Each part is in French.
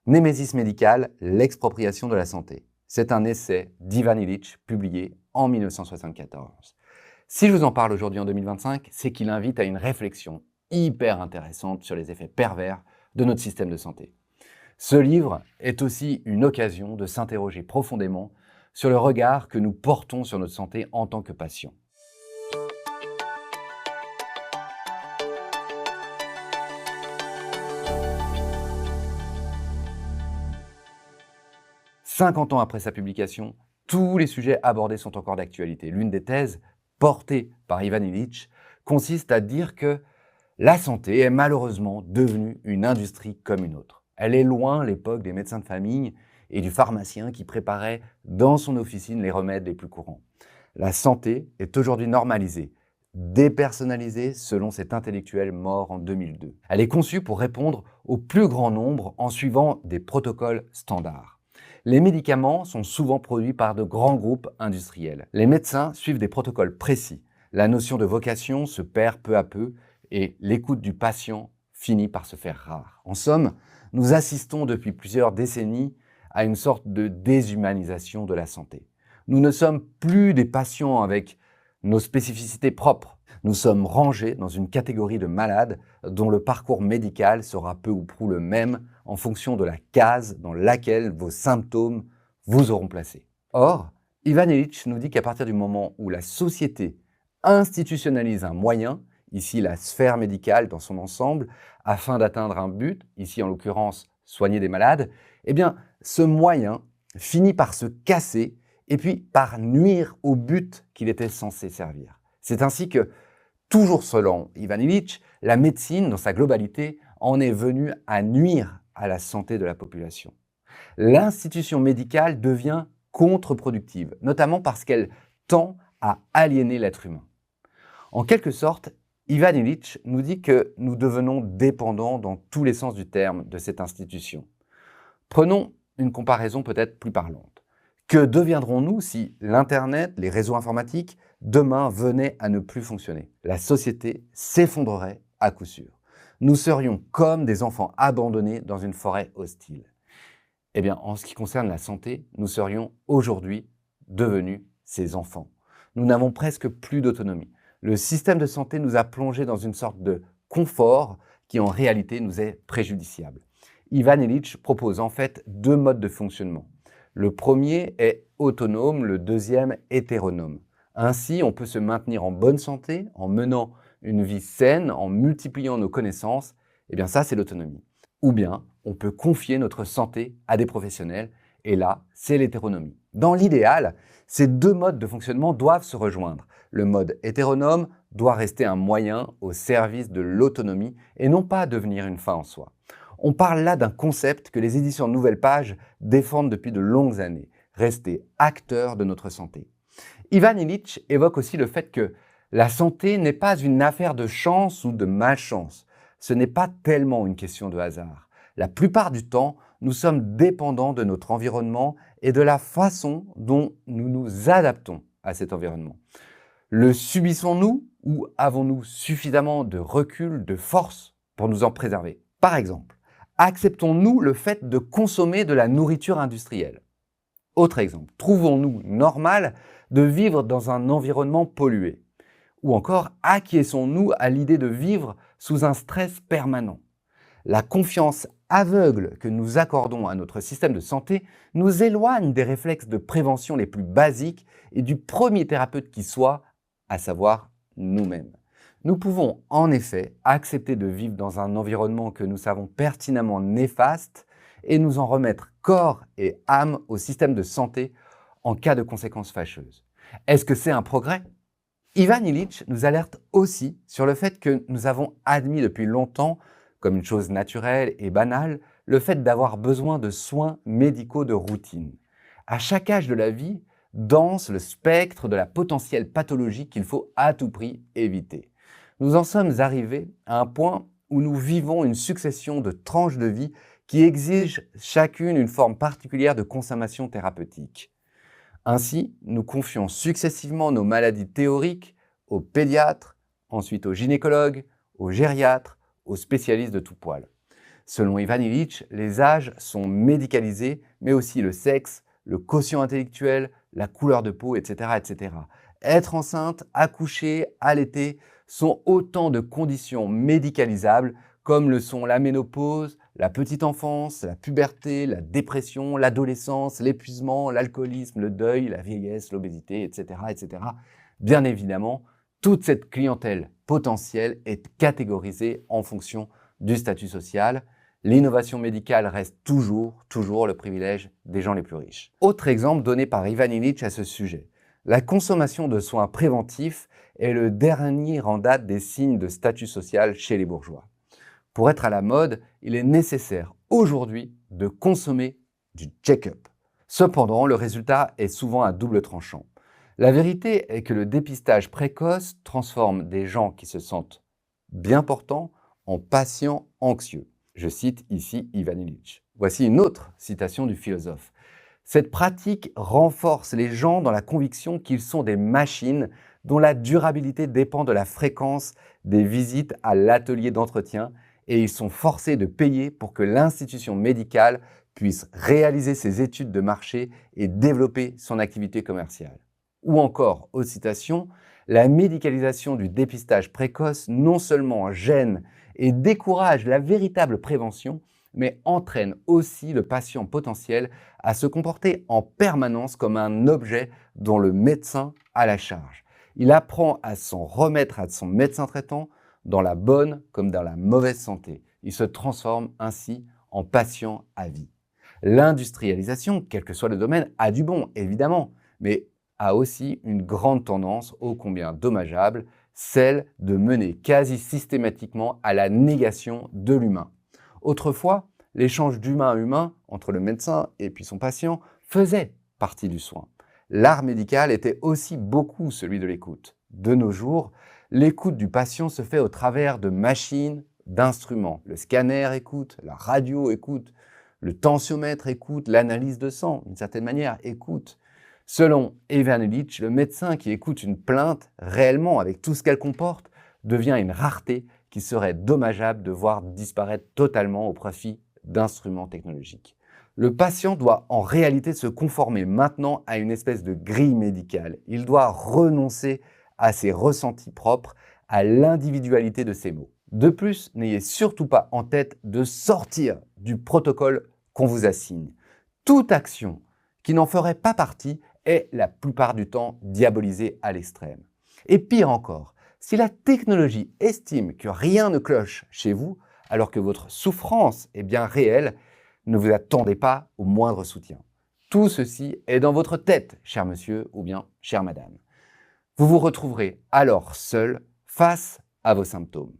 Némésis médicale, l'expropriation de la santé. C'est un essai d'Ivan Illich publié en 1974. Si je vous en parle aujourd'hui en 2025, c'est qu'il invite à une réflexion hyper intéressante sur les effets pervers de notre système de santé. Ce livre est aussi une occasion de s'interroger profondément sur le regard que nous portons sur notre santé en tant que patient. « 50 ans après sa publication, tous les sujets abordés sont encore d'actualité. L'une des thèses portée par Ivan Illich consiste à dire que la santé est malheureusement devenue une industrie comme une autre. Elle est loin l'époque des médecins de famille et du pharmacien qui préparait dans son officine les remèdes les plus courants. La santé est aujourd'hui normalisée, dépersonnalisée selon cet intellectuel mort en 2002. Elle est conçue pour répondre au plus grand nombre en suivant des protocoles standards. Les médicaments sont souvent produits par de grands groupes industriels. Les médecins suivent des protocoles précis. La notion de vocation se perd peu à peu et l'écoute du patient finit par se faire rare. En somme, nous assistons depuis plusieurs décennies à une sorte de déshumanisation de la santé. Nous ne sommes plus des patients avec nos spécificités propres. Nous sommes rangés dans une catégorie de malades dont le parcours médical sera peu ou prou le même en fonction de la case dans laquelle vos symptômes vous auront placé. Or, Ivan Illich nous dit qu'à partir du moment où la société institutionnalise un moyen, ici la sphère médicale dans son ensemble, afin d'atteindre un but, ici en l'occurrence soigner des malades, eh bien ce moyen finit par se casser et puis par nuire au but qu'il était censé servir. C'est ainsi que, toujours selon Ivan Illich, la médecine dans sa globalité en est venue à nuire à la santé de la population. L'institution médicale devient contre-productive, notamment parce qu'elle tend à aliéner l'être humain. En quelque sorte, Ivan Illich nous dit que nous devenons dépendants dans tous les sens du terme de cette institution. Prenons une comparaison peut-être plus parlante. Que deviendrons-nous si l'Internet, les réseaux informatiques, demain venaient à ne plus fonctionner? La société s'effondrerait à coup sûr. Nous serions comme des enfants abandonnés dans une forêt hostile. Eh bien, en ce qui concerne la santé, nous serions aujourd'hui devenus ces enfants. Nous n'avons presque plus d'autonomie. Le système de santé nous a plongés dans une sorte de confort qui en réalité nous est préjudiciable. Ivan Illich propose en fait deux modes de fonctionnement. Le premier est autonome, le deuxième hétéronome. Ainsi, on peut se maintenir en bonne santé en menant une vie saine, en multipliant nos connaissances. Eh bien ça, c'est l'autonomie. Ou bien, on peut confier notre santé à des professionnels, et là, c'est l'hétéronomie. Dans l'idéal, ces deux modes de fonctionnement doivent se rejoindre. Le mode hétéronome doit rester un moyen au service de l'autonomie et non pas devenir une fin en soi. On parle là d'un concept que les éditions Nouvelle Page défendent depuis de longues années, rester acteur de notre santé. Ivan Illich évoque aussi le fait que la santé n'est pas une affaire de chance ou de malchance. Ce n'est pas tellement une question de hasard. La plupart du temps, nous sommes dépendants de notre environnement et de la façon dont nous nous adaptons à cet environnement. Le subissons-nous ou avons-nous suffisamment de recul, de force pour nous en préserver? Par exemple, acceptons-nous le fait de consommer de la nourriture industrielle? Autre exemple, trouvons-nous normal de vivre dans un environnement pollué? Ou encore, acquiesçons-nous à l'idée de vivre sous un stress permanent? La confiance aveugle que nous accordons à notre système de santé nous éloigne des réflexes de prévention les plus basiques et du premier thérapeute qui soit, à savoir nous-mêmes. Nous pouvons en effet accepter de vivre dans un environnement que nous savons pertinemment néfaste et nous en remettre corps et âme au système de santé en cas de conséquences fâcheuses. Est-ce que c'est un progrès? Ivan Illich nous alerte aussi sur le fait que nous avons admis depuis longtemps, comme une chose naturelle et banale, le fait d'avoir besoin de soins médicaux de routine. À chaque âge de la vie, danse le spectre de la potentielle pathologie qu'il faut à tout prix éviter. Nous en sommes arrivés à un point où nous vivons une succession de tranches de vie qui exigent chacune une forme particulière de consommation thérapeutique. Ainsi, nous confions successivement nos maladies théoriques aux pédiatres, ensuite aux gynécologues, aux gériatres, aux spécialistes de tout poil. Selon Ivan Illich, les âges sont médicalisés, mais aussi le sexe, le quotient intellectuel, la couleur de peau, etc., etc. Être enceinte, accoucher, allaiter sont autant de conditions médicalisables comme le sont la ménopause, la petite enfance, la puberté, la dépression, l'adolescence, l'épuisement, l'alcoolisme, le deuil, la vieillesse, l'obésité, etc., etc. Bien évidemment, toute cette clientèle potentielle est catégorisée en fonction du statut social. L'innovation médicale reste toujours le privilège des gens les plus riches. Autre exemple donné par Ivan Illich à ce sujet. La consommation de soins préventifs est le dernier en date des signes de statut social chez les bourgeois. Pour être à la mode, il est nécessaire aujourd'hui de consommer du check-up. Cependant, le résultat est souvent à double tranchant. La vérité est que le dépistage précoce transforme des gens qui se sentent bien portants en patients anxieux. Je cite ici Ivan Illich. Voici une autre citation du philosophe. Cette pratique renforce les gens dans la conviction qu'ils sont des machines dont la durabilité dépend de la fréquence des visites à l'atelier d'entretien et ils sont forcés de payer pour que l'institution médicale puisse réaliser ses études de marché et développer son activité commerciale. Ou encore, aux citations, la médicalisation du dépistage précoce non seulement gêne et décourage la véritable prévention, mais entraîne aussi le patient potentiel à se comporter en permanence comme un objet dont le médecin a la charge. Il apprend à s'en remettre à son médecin traitant dans la bonne comme dans la mauvaise santé. Il se transforme ainsi en patient à vie. L'industrialisation, quel que soit le domaine, a du bon, évidemment, mais a aussi une grande tendance, ô combien dommageable, celle de mener quasi systématiquement à la négation de l'humain. Autrefois, l'échange d'humain à humain entre le médecin et puis son patient faisait partie du soin. L'art médical était aussi beaucoup celui de l'écoute. De nos jours, l'écoute du patient se fait au travers de machines, d'instruments. Le scanner écoute, la radio écoute, le tensiomètre écoute, l'analyse de sang, d'une certaine manière, écoute. Selon Ivan Illich, le médecin qui écoute une plainte réellement avec tout ce qu'elle comporte devient une rareté qui serait dommageable de voir disparaître totalement au profit d'instruments technologiques. Le patient doit en réalité se conformer maintenant à une espèce de grille médicale. Il doit renoncer à ses ressentis propres, à l'individualité de ses mots. De plus, n'ayez surtout pas en tête de sortir du protocole qu'on vous assigne. Toute action qui n'en ferait pas partie est la plupart du temps diabolisée à l'extrême. Et pire encore, si la technologie estime que rien ne cloche chez vous, alors que votre souffrance est bien réelle, ne vous attendez pas au moindre soutien. Tout ceci est dans votre tête, cher monsieur ou bien chère madame. Vous vous retrouverez alors seul face à vos symptômes.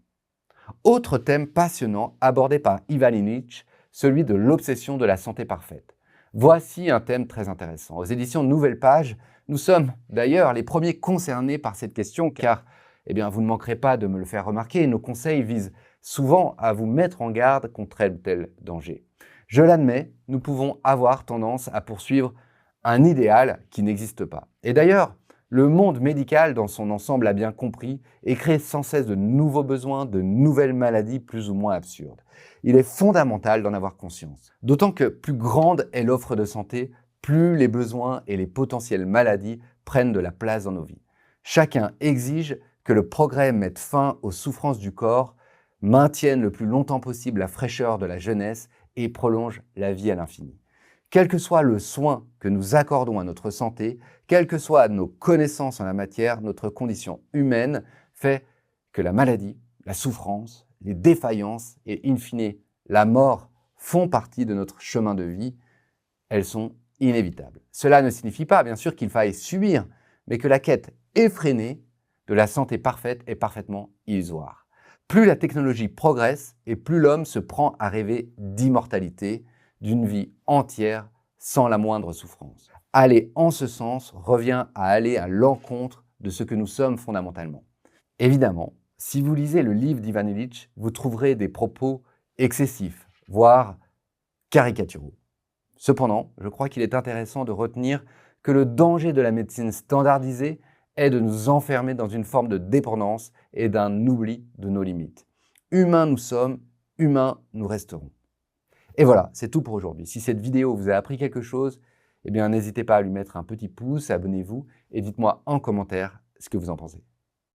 Autre thème passionnant abordé par Ivan Illich, celui de l'obsession de la santé parfaite. Voici un thème très intéressant. Aux éditions Nouvelle Page, nous sommes d'ailleurs les premiers concernés par cette question car vous ne manquerez pas de me le faire remarquer, nos conseils visent souvent à vous mettre en garde contre tel ou tel danger. Je l'admets, nous pouvons avoir tendance à poursuivre un idéal qui n'existe pas. Et d'ailleurs, le monde médical dans son ensemble a bien compris et crée sans cesse de nouveaux besoins, de nouvelles maladies plus ou moins absurdes. Il est fondamental d'en avoir conscience. D'autant que plus grande est l'offre de santé, plus les besoins et les potentielles maladies prennent de la place dans nos vies. Chacun exige que le progrès mette fin aux souffrances du corps, maintienne le plus longtemps possible la fraîcheur de la jeunesse et prolonge la vie à l'infini. Quel que soit le soin que nous accordons à notre santé, quelles que soient nos connaissances en la matière, notre condition humaine fait que la maladie, la souffrance, les défaillances et in fine la mort font partie de notre chemin de vie. Elles sont inévitables. Cela ne signifie pas, bien sûr, qu'il faille subir, mais que la quête effrénée de la santé parfaite est parfaitement illusoire. Plus la technologie progresse et plus l'homme se prend à rêver d'immortalité, d'une vie entière sans la moindre souffrance. Aller en ce sens revient à aller à l'encontre de ce que nous sommes fondamentalement. Évidemment, si vous lisez le livre d'Ivan Illich, vous trouverez des propos excessifs, voire caricaturaux. Cependant, je crois qu'il est intéressant de retenir que le danger de la médecine standardisée est de nous enfermer dans une forme de dépendance et d'un oubli de nos limites. Humains nous sommes humains nous resterons. Et voilà, c'est tout pour aujourd'hui. Si cette vidéo vous a appris quelque chose, eh bien n'hésitez pas à lui mettre un petit pouce, abonnez-vous et dites-moi en commentaire ce que vous en pensez.